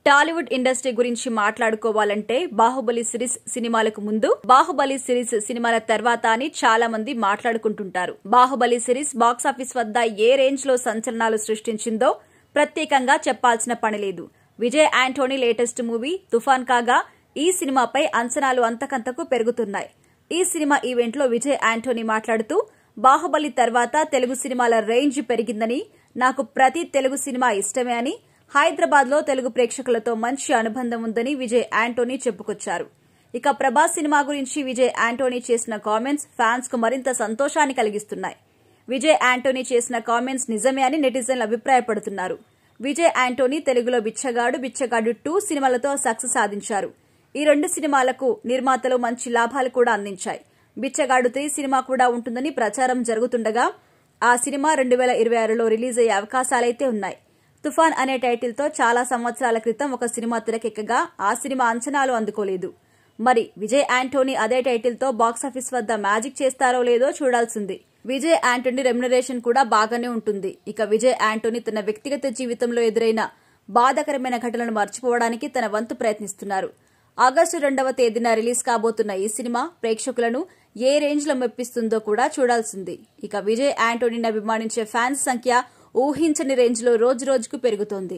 Tollywood industry గురించి మాట్లాడుకోవాలంటే Baahubali series సినిమాలకు ముందు, బాహుబలి సిరీస్ సినిమాల తర్వాత అని చాలా మంది మాట్లాడుకుంటుంటారు. బాహుబలి సిరీస్ బాక్సాఫీస్ వద్ద ఏ రేంజ్ లో సంచలనాలు సృష్టించిందో ప్రత్యేకంగా చెప్పాల్సిన పని లేదు. విజయ్ యాంటోనీ లేటెస్ట్ మూవీ తుఫాన్ కాగా ఈ సినిమాపై అంచనాలు అంతకంతకు పెరుగుతున్నాయి. ఈ సినిమా ఈవెంట్ లో విజయ్ యాంటోనీ మాట్లాడుతూ, బాహుబలి తర్వాత తెలుగు సినిమాల రేంజ్ పెరిగిందని, నాకు ప్రతి తెలుగు సినిమా ఇష్టమే అని, హైదరాబాద్ లో తెలుగు ప్రేక్షకులతో మంచి అనుబంధం ఉందని విజయ్ యాంటోనీ చెప్పుకొచ్చారు. ఇక ప్రభాస్ సినిమా గురించి విజయ్ యాంటోనీ చేసిన కామెంట్స్ ఫ్యాన్స్ కు మరింత సంతోషాన్ని కలిగిస్తున్నాయి. విజయ్ యాంటోనీ చేసిన కామెంట్స్ నిజమే అని నెటిజన్లు అభిప్రాయపడుతున్నారు. విజయ్ యాంటోనీ తెలుగులో బిచ్చగాడు 2 సినిమాలతో సక్సెస్ సాధించారు. ఈ 2 సినిమాలకు నిర్మాతలు మంచి లాభాలు కూడా అందించాయి. బిచ్చగాడు 3 సినిమా కూడా ఉంటుందని ప్రచారం జరుగుతుండగా ఆ సినిమా 2026లో రిలీజ్ అయ్యే అవకాశాలైతే ఉన్నాయి. తుఫాన్ అనే టైటిల్ తో చాలా సంవత్సరాల క్రితం ఒక సినిమా తెరకెక్కగా ఆ సినిమా అంచనాలు అందుకోలేదు. మరి విజయ్ యాంటోనీ అదే టైటిల్ తో బాక్సాఫీస్ వద్ద మ్యాజిక్ చేస్తారో లేదో చూడాల్సింది. విజయ్ యాంటోనీ రెమ్యునరేషన్ కూడా బాగానే ఉంటుంది. ఇక విజయ్ యాంటోనీ తన వ్యక్తిగత జీవితంలో ఎదురైన బాధాకరమైన ఘటనలను మర్చిపోవడానికి తన వంతు ప్రయత్నిస్తున్నారు. ఆగస్టు 2వ తేదీన రిలీజ్ కాబోతున్న ఈ సినిమా ప్రేక్షకులను ఏ రేంజ్ లో మెప్పిస్తుందో కూడా చూడాల్సింది. ఇక విజయ్ యాంటోనీని అభిమానించే ఫ్యాన్స్ సంఖ్య ఊహించని రేంజ్ లో రోజురోజుకు పెరుగుతోంది.